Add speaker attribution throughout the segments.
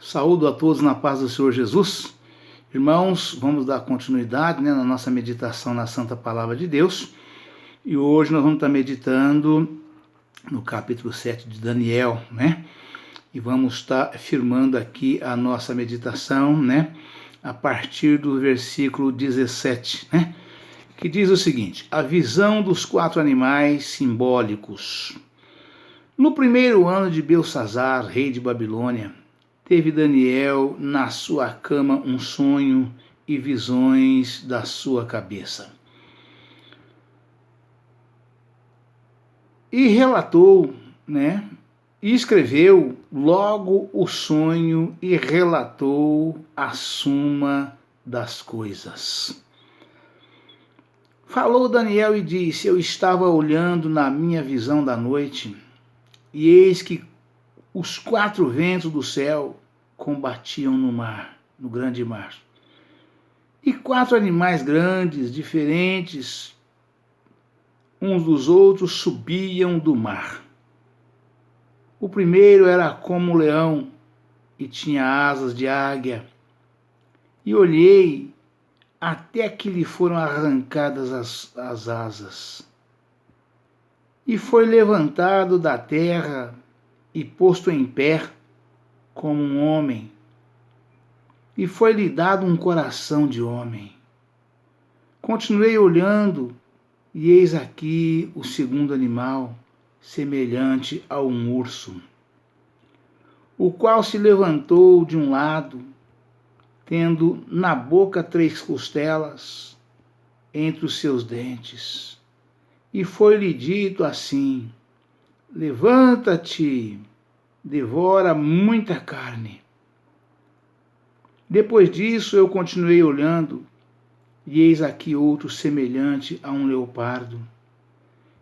Speaker 1: Saúdo a todos na paz do Senhor Jesus. Irmãos, vamos dar continuidade na nossa meditação na Santa Palavra de Deus. E hoje nós vamos estar meditando no capítulo 7 de Daniel, E vamos estar firmando aqui a nossa meditação, a partir do versículo 17, Que diz o seguinte: a visão dos 4 animais simbólicos. No primeiro ano de Belsassar, rei de Babilônia, teve Daniel na sua cama um sonho e visões da sua cabeça. E relatou, e escreveu logo o sonho e relatou a suma das coisas. Falou Daniel e disse: eu estava olhando na minha visão da noite, e eis que os 4 ventos do céu combatiam no mar, no grande mar. E 4 animais grandes, diferentes uns dos outros, subiam do mar. O primeiro era como um leão e tinha asas de águia. E olhei até que lhe foram arrancadas as asas. E foi levantado da terra e posto em pé como um homem, e foi-lhe dado um coração de homem. Continuei olhando, e eis aqui o segundo animal, semelhante a um urso, o qual se levantou de um lado, tendo na boca 3 costelas entre os seus dentes. E foi-lhe dito assim: levanta-te, devora muita carne. Depois disso eu continuei olhando, e eis aqui outro semelhante a um leopardo,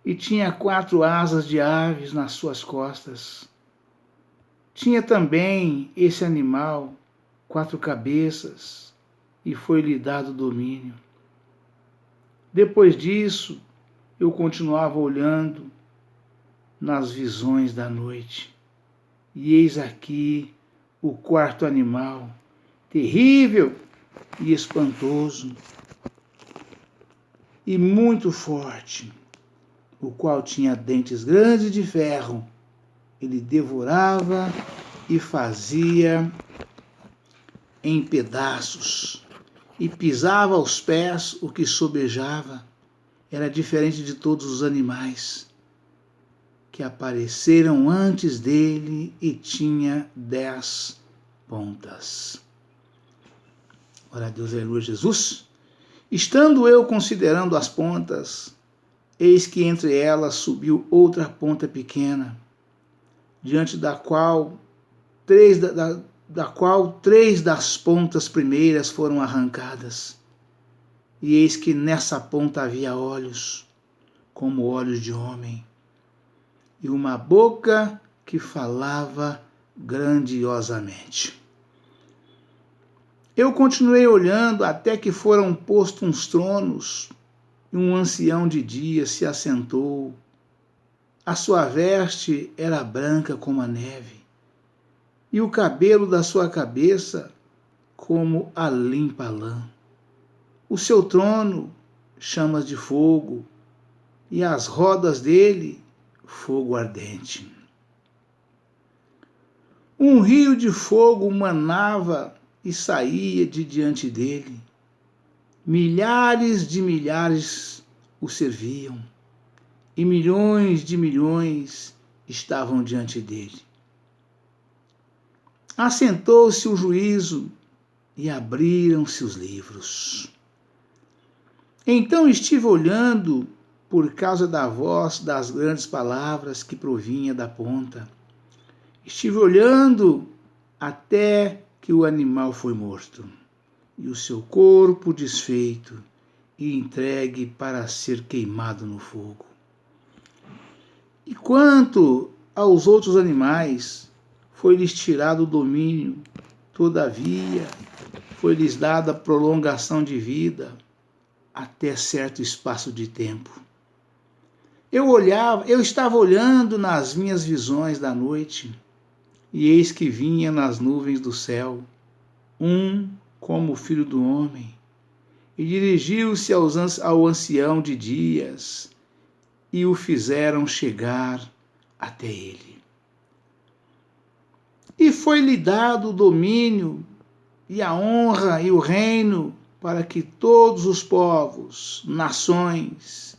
Speaker 1: e tinha 4 asas de aves nas suas costas. Tinha também esse animal 4 cabeças, e foi-lhe dado domínio. Depois disso eu continuava olhando nas visões da noite, e eis aqui o 4º animal, terrível e espantoso, e muito forte, o qual tinha dentes grandes de ferro. Ele devorava e fazia em pedaços, e pisava aos pés o que sobejava. Era diferente de todos os animais que apareceram antes dele, e tinha 10 pontas. Ora a Deus, aleluia, Jesus. Estando eu considerando as pontas, eis que entre elas subiu outra ponta pequena, diante da qual 3 das pontas primeiras foram arrancadas. E eis que nessa ponta havia olhos, como olhos de homem, e uma boca que falava grandiosamente. Eu continuei olhando até que foram postos uns tronos, e um ancião de dia se assentou. A sua veste era branca como a neve, e o cabelo da sua cabeça como a limpa lã. O seu trono, chamas de fogo, e as rodas dele, fogo ardente. Um rio de fogo manava e saía de diante dele. Milhares de milhares o serviam, e milhões de milhões estavam diante dele. Assentou-se o juízo e abriram-se os livros. Então estive olhando por causa da voz das grandes palavras que provinha da ponta. Estive olhando até que o animal foi morto, e o seu corpo desfeito e entregue para ser queimado no fogo. E quanto aos outros animais, foi-lhes tirado o domínio, todavia foi-lhes dada prolongação de vida até certo espaço de tempo. Eu estava olhando nas minhas visões da noite, e eis que vinha nas nuvens do céu, um como o Filho do Homem, e dirigiu-se ao ancião de dias, e o fizeram chegar até ele. E foi-lhe dado o domínio, e a honra e o reino, para que todos os povos, nações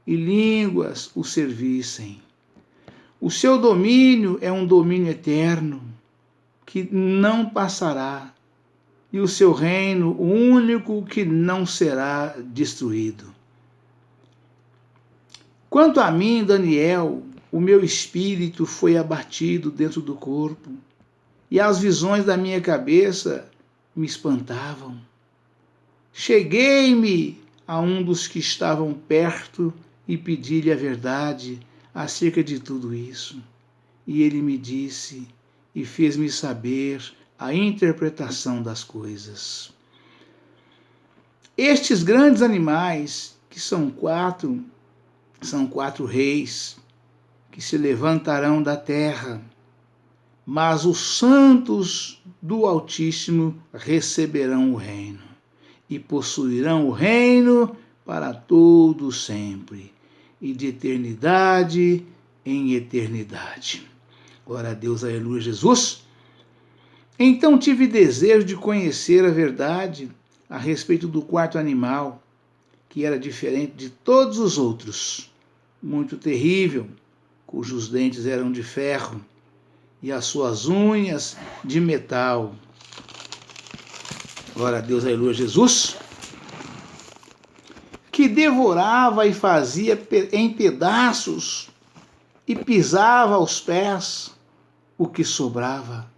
Speaker 1: e línguas o servissem. O seu domínio é um domínio eterno, que não passará, e o seu reino, o único que não será destruído. Quanto a mim, Daniel, o meu espírito foi abatido dentro do corpo, e as visões da minha cabeça me espantavam. Cheguei-me a um dos que estavam perto e pedi-lhe a verdade acerca de tudo isso. E ele me disse e fez-me saber a interpretação das coisas. Estes grandes animais, que são quatro reis, que se levantarão da terra, mas os santos do Altíssimo receberão o reino, e possuirão o reino para todo sempre, e de eternidade em eternidade. Glória a Deus, aleluia, Jesus. Então tive desejo de conhecer a verdade a respeito do quarto animal, que era diferente de todos os outros, muito terrível, cujos dentes eram de ferro e as suas unhas de metal. Glória a Deus, aleluia, Jesus. Que devorava e fazia em pedaços e pisava aos pés o que sobrava.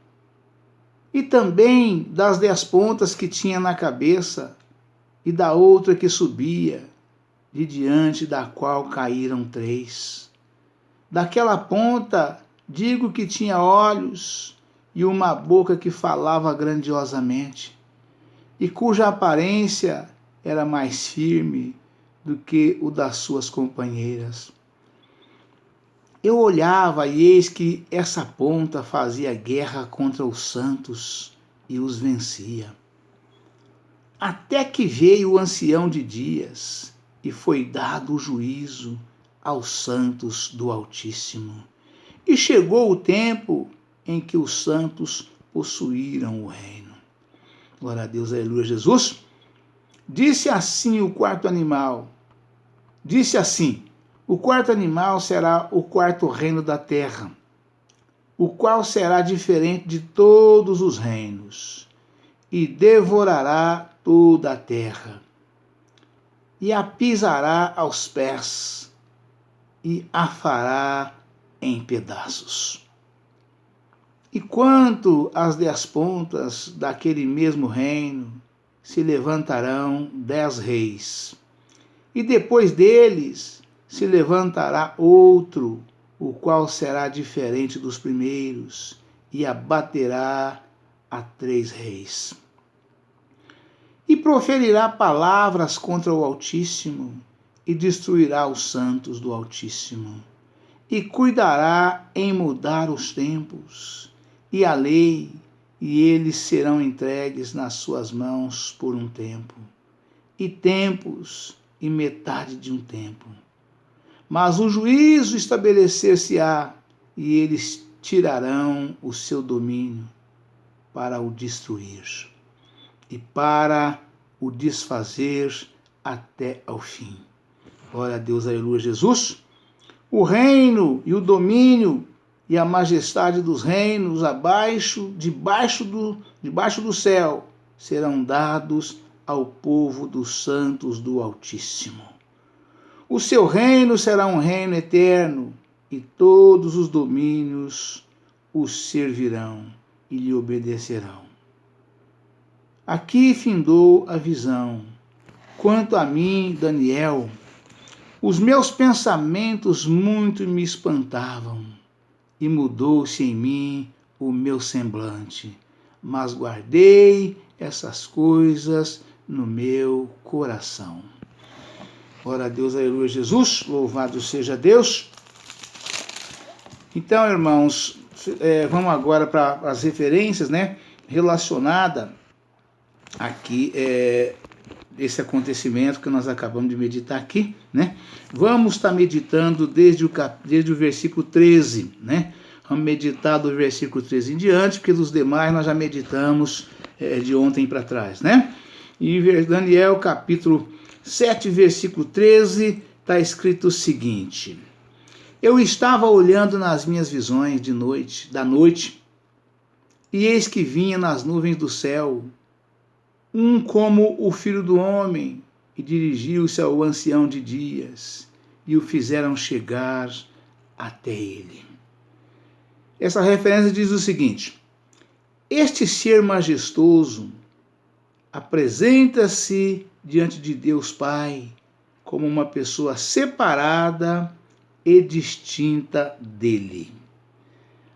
Speaker 1: E também das 10 pontas que tinha na cabeça, e da outra que subia, de diante da qual caíram 3. Daquela ponta, digo que tinha olhos e uma boca que falava grandiosamente, e cuja aparência era mais firme do que o das suas companheiras. Eu olhava e eis que essa ponta fazia guerra contra os santos e os vencia. Até que veio o ancião de dias e foi dado o juízo aos santos do Altíssimo. E chegou o tempo em que os santos possuíram o reino. Glória a Deus, aleluia, Jesus. Disse assim o quarto animal, o quarto animal será o quarto reino da terra, o qual será diferente de todos os reinos, e devorará toda a terra, e a pisará aos pés, e a fará em pedaços. E quanto às 10 pontas daquele mesmo reino, se levantarão 10 reis, e depois deles se levantará outro, o qual será diferente dos primeiros, e abaterá a 3 reis. E proferirá palavras contra o Altíssimo, e destruirá os santos do Altíssimo, e cuidará em mudar os tempos, e a lei, e eles serão entregues nas suas mãos por um tempo, e tempos, e metade de um tempo. Mas o juízo estabelecer-se-á, e eles tirarão o seu domínio para o destruir, e para o desfazer até ao fim. Glória a Deus, aleluia, Jesus. O reino e o domínio e a majestade dos reinos debaixo do céu serão dados ao povo dos santos do Altíssimo. O seu reino será um reino eterno, e todos os domínios o servirão e lhe obedecerão. Aqui findou a visão. Quanto a mim, Daniel, os meus pensamentos muito me espantavam, e mudou-se em mim o meu semblante, mas guardei essas coisas no meu coração. Glória a Deus, aleluia, Jesus, louvado seja Deus. Então, irmãos, vamos agora para as referências, né, relacionada aqui esse acontecimento que nós acabamos de meditar aqui, né? Vamos estar meditando desde o versículo 13, né? Vamos meditar do versículo 13 em diante, porque dos demais nós já meditamos de ontem para trás, né? E Daniel capítulo 7, versículo 13, está escrito o seguinte: eu estava olhando nas minhas visões da noite, e eis que vinha nas nuvens do céu um como o filho do homem, e dirigiu-se ao ancião de dias, e o fizeram chegar até ele. Essa referência diz o seguinte: este ser majestoso apresenta-se diante de Deus Pai como uma pessoa separada e distinta dele,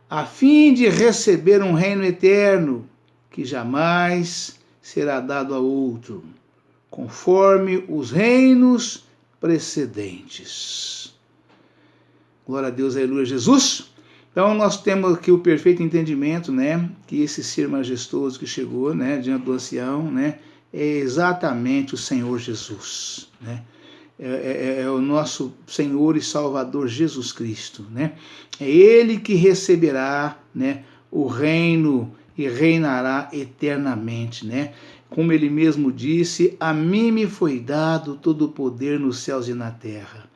Speaker 1: a fim de receber um reino eterno que jamais será dado a outro, conforme os reinos precedentes. Glória a Deus, aleluia, Jesus. Então nós temos aqui o perfeito entendimento, né, que esse ser majestoso que chegou, né, diante do ancião, né, é exatamente o Senhor Jesus, né? É o nosso Senhor e Salvador Jesus Cristo, né? É Ele que receberá, né, o reino e reinará eternamente, né? Como Ele mesmo disse, a mim me foi dado todo o poder nos céus e na terra.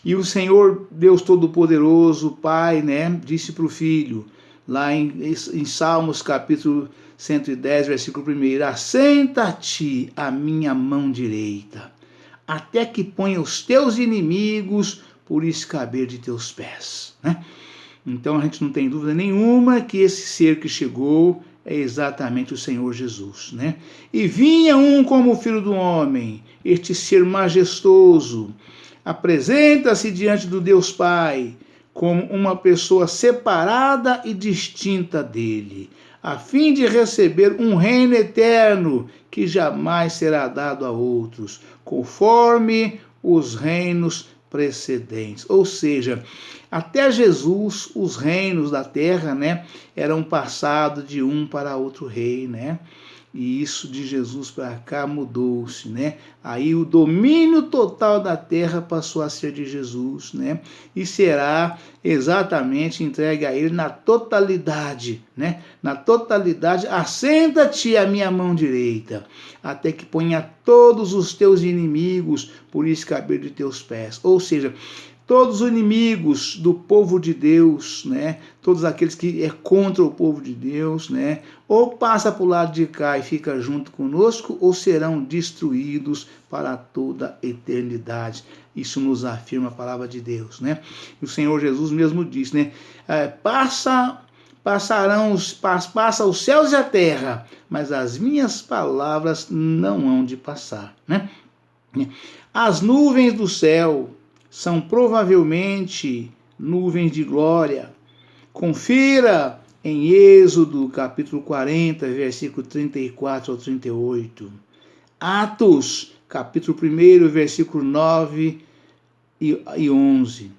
Speaker 1: E o Senhor Deus Todo-Poderoso, Pai, né, disse para o Filho, lá em Salmos capítulo 110, versículo 1, assenta-te à minha mão direita, até que ponha os teus inimigos por escaber de teus pés, né? Então a gente não tem dúvida nenhuma que esse ser que chegou é exatamente o Senhor Jesus, né? E vinha um como o Filho do Homem, este ser majestoso, apresenta-se diante do Deus Pai como uma pessoa separada e distinta dele, a fim de receber um reino eterno que jamais será dado a outros, conforme os reinos precedentes. Ou seja, até Jesus, os reinos da terra, né, eram passados de um para outro rei, né? E isso de Jesus para cá mudou-se, né? Aí o domínio total da terra passou a ser de Jesus, né? E será exatamente entregue a ele na totalidade, né? Na totalidade, assenta-te à minha mão direita, até que ponha todos os teus inimigos por escaber de teus pés. Ou seja, todos os inimigos do povo de Deus, né? Todos aqueles que é contra o povo de Deus, né? Ou passa para o lado de cá e fica junto conosco, ou serão destruídos para toda a eternidade. Isso nos afirma a palavra de Deus, né? E o Senhor Jesus mesmo diz, né? Passa os céus e a terra, mas as minhas palavras não hão de passar, né? As nuvens do céu são provavelmente nuvens de glória. Confira em Êxodo capítulo 40, versículo 34 ao 38. Atos capítulo 1, versículo 9 e 11.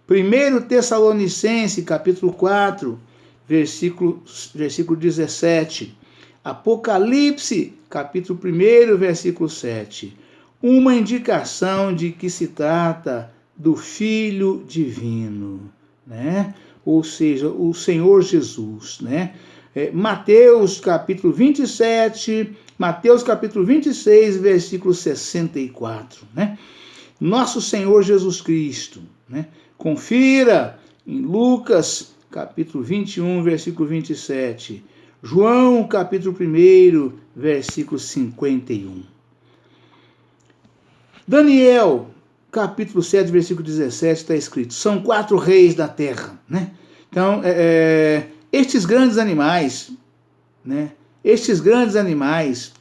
Speaker 1: 1 Tessalonicenses capítulo 4, versículo 17. Apocalipse capítulo 1, versículo 7. Uma indicação de que se trata do Filho Divino, né? Ou seja, o Senhor Jesus, né? Mateus capítulo 27, Mateus capítulo 26, versículo 64, né? Nosso Senhor Jesus Cristo, né? Confira em Lucas capítulo 21, versículo 27, João capítulo 1, versículo 51. Daniel, capítulo 7, versículo 17, está escrito, são 4 reis da terra, né? Então, estes grandes animais, né? Estes grandes animais,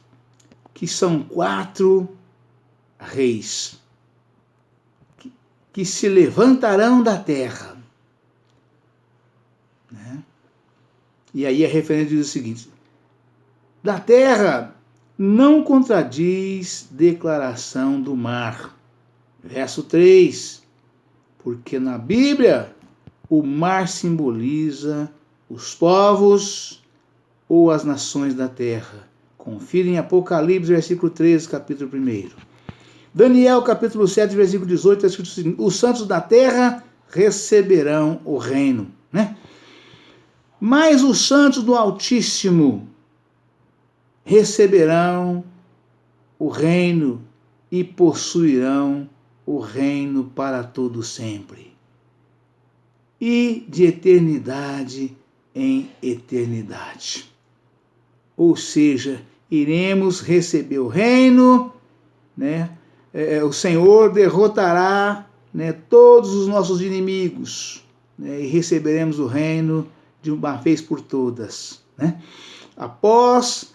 Speaker 1: que são 4 reis, que se levantarão da terra, né? E aí a referência diz o seguinte, da terra não contradiz declaração do mar. Verso 3, porque na Bíblia o mar simboliza os povos ou as nações da terra. Confira em Apocalipse, versículo 13, capítulo 1. Daniel, capítulo 7, versículo 18, está escrito assim: os santos da terra receberão o reino, né? Mas os santos do Altíssimo receberão o reino e possuirão o reino para todo sempre, e de eternidade em eternidade. Ou seja, iremos receber o reino, né? O Senhor derrotará, né, todos os nossos inimigos, né? E receberemos o reino de uma vez por todas, né? Após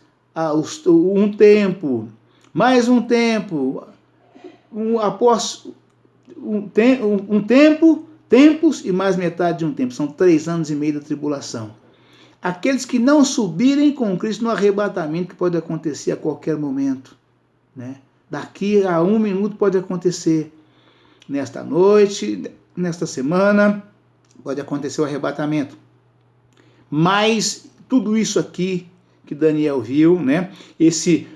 Speaker 1: um tempo, mais um tempo, após tempos e mais metade de um tempo, são 3 anos e meio da tribulação. Aqueles que não subirem com Cristo no arrebatamento, que pode acontecer a qualquer momento, né? Daqui a 1 minuto pode acontecer, nesta noite, nesta semana, pode acontecer o arrebatamento. Mas tudo isso aqui que Daniel viu, né? Esse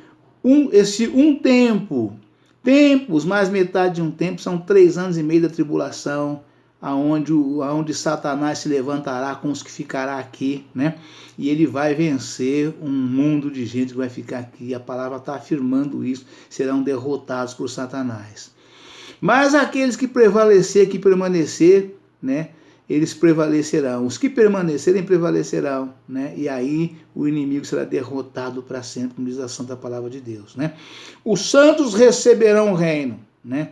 Speaker 1: tempos mais metade de um tempo, são 3 anos e meio da tribulação, aonde Satanás se levantará com os que ficará aqui, né? E ele vai vencer um mundo de gente que vai ficar aqui. A palavra está afirmando isso, serão derrotados por Satanás. Mas aqueles que permanecer, né? Eles prevalecerão. Os que permanecerem prevalecerão, né? E aí o inimigo será derrotado para sempre, como diz a santa palavra de Deus, né? Os santos receberão o reino, né?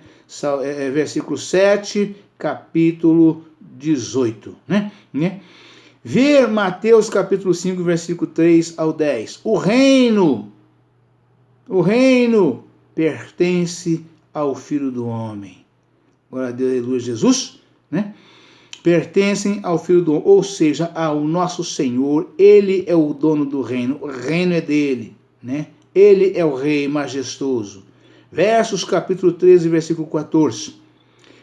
Speaker 1: Versículo 7, capítulo 18, né? Ver Mateus capítulo 5, versículo 3 ao 10. O reino pertence ao Filho do Homem. Glória a Deus, aleluia, Jesus, né? Pertencem ao Filho do Homem, ou seja, ao nosso Senhor. Ele é o dono do reino, o reino é dele, né? Ele é o Rei majestoso. Versos capítulo 13, versículo 14.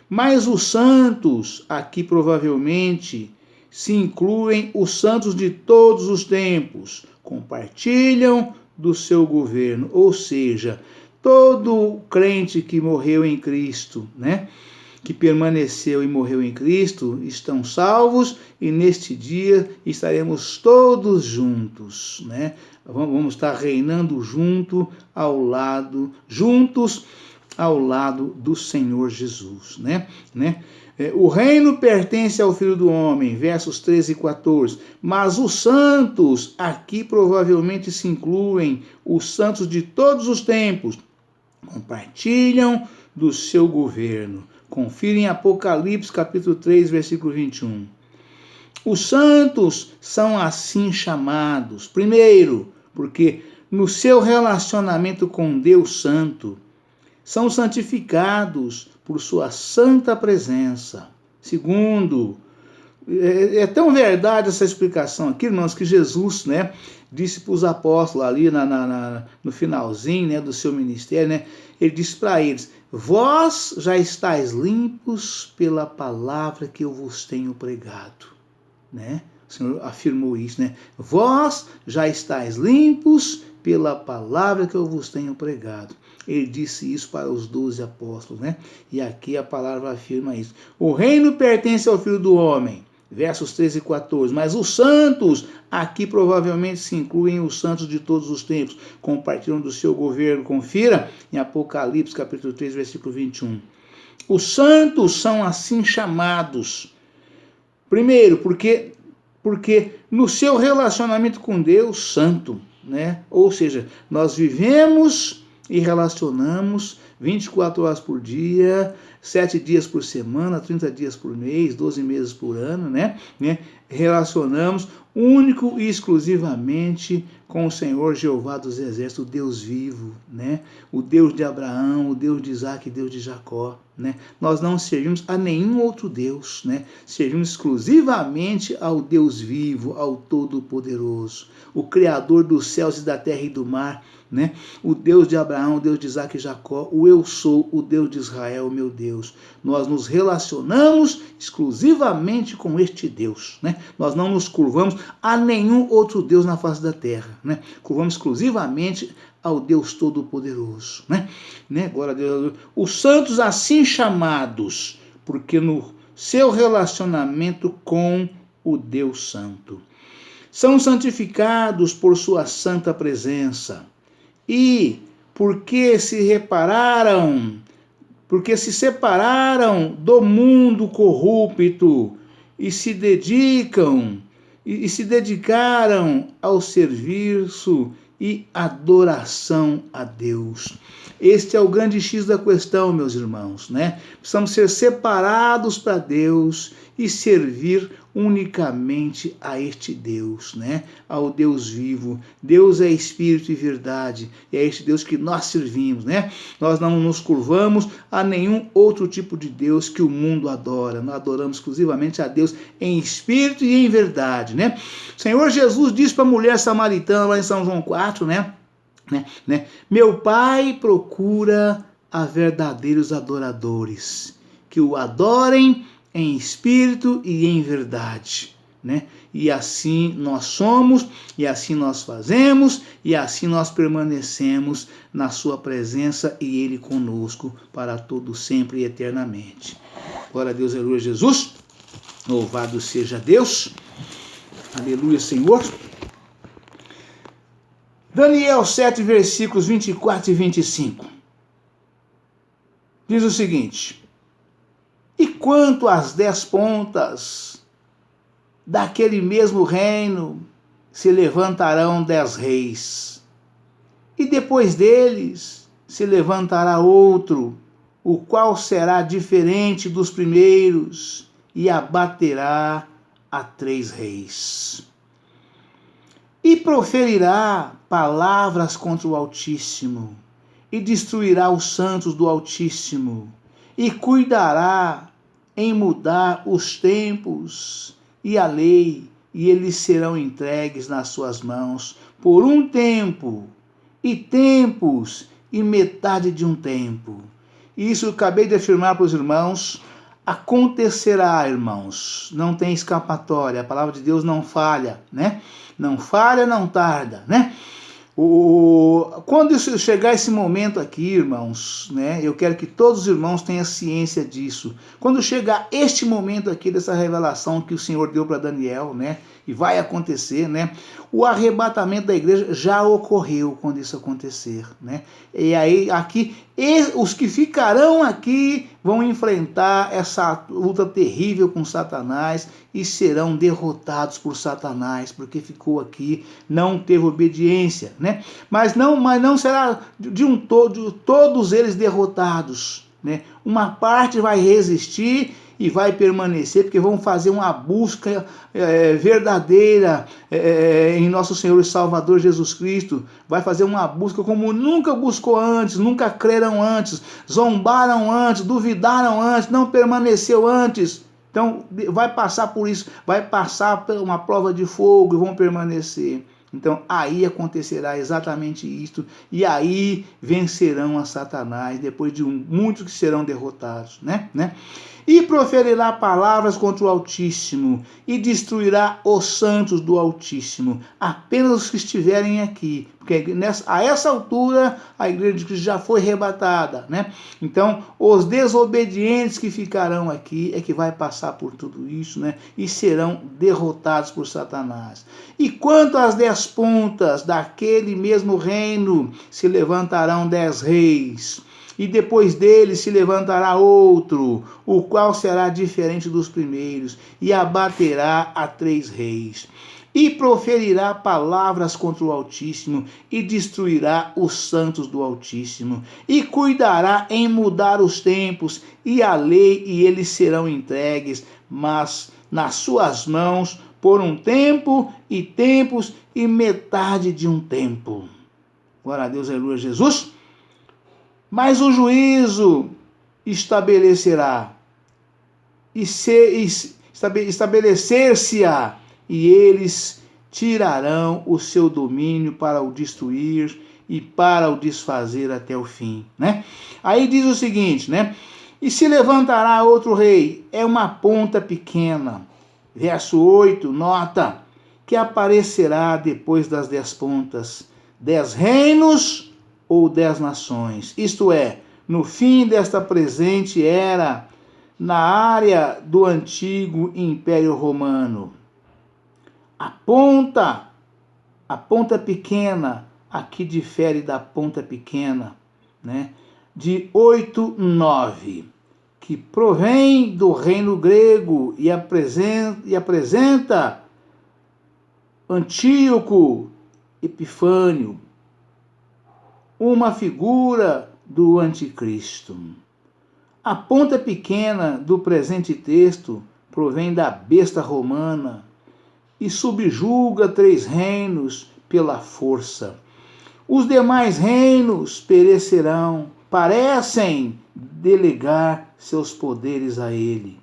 Speaker 1: Mas os santos, aqui provavelmente se incluem os santos de todos os tempos, compartilham do seu governo, ou seja, todo crente que morreu em Cristo, né? Que permaneceu e morreu em Cristo, estão salvos, e neste dia estaremos todos juntos, né? Vamos estar reinando juntos ao lado do Senhor Jesus, né? O reino pertence ao Filho do Homem, versos 13 e 14. Mas os santos, aqui provavelmente se incluem os santos de todos os tempos, compartilham do seu governo. Confira em Apocalipse capítulo 3, versículo 21. Os santos são assim chamados, primeiro, porque no seu relacionamento com Deus Santo, são santificados por sua santa presença. Segundo, é tão verdade essa explicação aqui, irmãos, que Jesus, né, disse para os apóstolos ali no finalzinho, né, do seu ministério, né, ele disse para eles: vós já estáis limpos pela palavra que eu vos tenho pregado, né? O Senhor afirmou isso, né? Vós já estáis limpos pela palavra que eu vos tenho pregado. Ele disse isso para os 12 apóstolos, né? E aqui a palavra afirma isso. O reino pertence ao Filho do Homem, versos 13 e 14. Mas os santos, aqui provavelmente se incluem os santos de todos os tempos, compartilham do seu governo. Confira em Apocalipse, capítulo 3, versículo 21. Os santos são assim chamados. Primeiro, porque no seu relacionamento com Deus Santo, né? Ou seja, nós vivemos e relacionamos 24 horas por dia, 7 dias por semana, 30 dias por mês, 12 meses por ano, né? Relacionamos único e exclusivamente com o Senhor Jeová dos Exércitos, o Deus vivo, né? O Deus de Abraão, o Deus de Isaac e Deus de Jacó, né? Nós não servimos a nenhum outro Deus, né? Servimos exclusivamente ao Deus vivo, ao Todo-Poderoso, o Criador dos céus e da terra e do mar, né? O Deus de Abraão, o Deus de Isaac e Jacó, o eu sou o Deus de Israel, meu Deus. Nós nos relacionamos exclusivamente com este Deus, né? Nós não nos curvamos a nenhum outro Deus na face da terra, né? Curvamos exclusivamente ao Deus Todo-Poderoso, né? Glória a Deus. Os santos assim chamados, porque no seu relacionamento com o Deus Santo são santificados por sua santa presença e porque se separaram do mundo corrupto e se dedicaram ao serviço e adoração a Deus. Este é o grande X da questão, meus irmãos, né? Precisamos ser separados para Deus e servir unicamente a este Deus, né? Ao Deus vivo. Deus é Espírito e verdade. E é este Deus que nós servimos, né? Nós não nos curvamos a nenhum outro tipo de Deus que o mundo adora. Nós adoramos exclusivamente a Deus em Espírito e em verdade, né? O Senhor Jesus disse para a mulher samaritana lá em São João 4, né? Meu Pai procura a verdadeiros adoradores, que o adorem em espírito e em verdade, né? E assim nós somos, e assim nós fazemos, e assim nós permanecemos na sua presença e Ele conosco para todo sempre e eternamente. Glória a Deus, aleluia, Jesus. Louvado seja Deus. Aleluia, Senhor. Daniel 7, versículos 24 e 25. Diz o seguinte: e quanto às 10 pontas daquele mesmo reino se levantarão 10 reis, e depois deles se levantará outro, o qual será diferente dos primeiros, e abaterá a 3 reis. E proferirá palavras contra o Altíssimo, e destruirá os santos do Altíssimo, e cuidará em mudar os tempos e a lei, e eles serão entregues nas suas mãos por um tempo, e tempos, e metade de um tempo. Isso eu acabei de afirmar para os irmãos. Acontecerá, irmãos, não tem escapatória, a palavra de Deus não falha, né? Não falha, não tarda, né? Quando chegar esse momento aqui, irmãos, né? Eu quero que todos os irmãos tenham ciência disso. Quando chegar este momento aqui dessa revelação que o Senhor deu para Daniel, né? E vai acontecer, né? O arrebatamento da igreja já ocorreu quando isso acontecer, né? E aí aqui os que ficarão aqui vão enfrentar essa luta terrível com Satanás e serão derrotados por Satanás, porque ficou aqui, não teve obediência, né? Mas não será de todos eles derrotados, né? Uma parte vai resistir e vai permanecer, porque vão fazer uma busca verdadeira em nosso Senhor e Salvador Jesus Cristo. Vai fazer uma busca como nunca buscou antes, nunca creram antes, zombaram antes, duvidaram antes, não permaneceu antes. Então vai passar por isso, vai passar por uma prova de fogo e vão permanecer. Então aí acontecerá exatamente isto, e aí vencerão a Satanás, depois de muitos que serão derrotados, né? E proferirá palavras contra o Altíssimo, e destruirá os santos do Altíssimo, apenas os que estiverem aqui, porque a essa altura a igreja de Cristo já foi arrebatada, né? Então os desobedientes que ficarão aqui é que vai passar por tudo isso, né? E serão derrotados por Satanás. E quanto às 10 pontas daquele mesmo reino se levantarão 10 reis, e depois dele se levantará outro, o qual será diferente dos primeiros, e abaterá a 3 reis. E proferirá palavras contra o Altíssimo, e destruirá os santos do Altíssimo, e cuidará em mudar os tempos e a lei, e eles serão entregues, mas nas suas mãos por um tempo, e tempos, e metade de um tempo. Glória a Deus, aleluia, Jesus. Mas o juízo estabelecerá, estabelecer-se-á, e eles tirarão o seu domínio para o destruir, e para o desfazer até o fim, né? Aí diz o seguinte, né? E se levantará outro rei, é uma ponta pequena. Verso 8, nota, que aparecerá depois das 10 pontas, 10 reinos ou 10 nações. Isto é, no fim desta presente era, na área do antigo Império Romano. A ponta pequena, aqui difere da ponta pequena, né? De 8, 9, que provém do reino grego e apresenta Antíoco Epifânio, uma figura do anticristo. A ponta pequena do presente texto provém da besta romana e subjuga 3 reinos pela força. Os demais reinos perecerão, parecem delegar seus poderes a ele.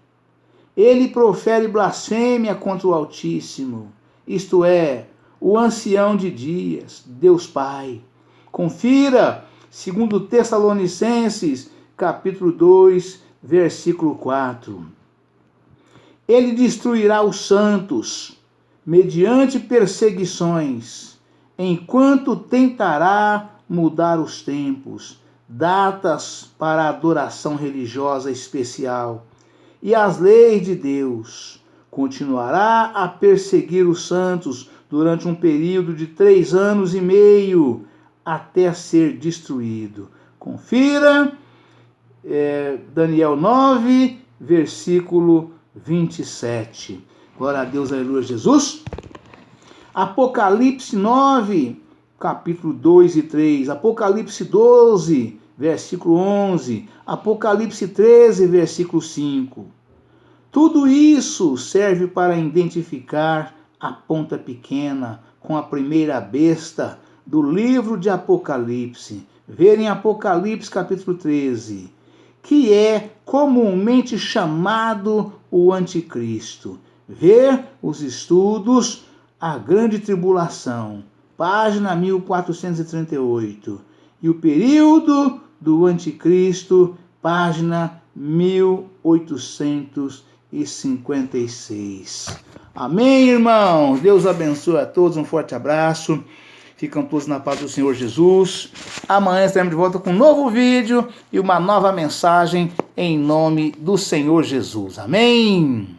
Speaker 1: Ele profere blasfêmia contra o Altíssimo, isto é, o ancião de dias, Deus Pai. Confira, segundo Tessalonicenses, capítulo 2, versículo 4. Ele destruirá os santos, mediante perseguições, enquanto tentará mudar os tempos, datas para a adoração religiosa especial e as leis de Deus. Continuará a perseguir os santos durante um período de 3 anos e meio, até ser destruído. Confira Daniel 9, versículo 27. Glória a Deus, aleluia, Jesus. Apocalipse 9, capítulo 2 e 3. Apocalipse 12, versículo 11. Apocalipse 13, versículo 5. Tudo isso serve para identificar a ponta pequena com a primeira besta do livro de Apocalipse. Ver em Apocalipse capítulo 13, que é comumente chamado o anticristo. Ver os estudos A Grande Tribulação, página 1438, e o período do anticristo, página 1856. Amém, irmãos? Deus abençoe a todos, um forte abraço. Ficam todos na paz do Senhor Jesus. Amanhã estaremos de volta com um novo vídeo e uma nova mensagem em nome do Senhor Jesus. Amém?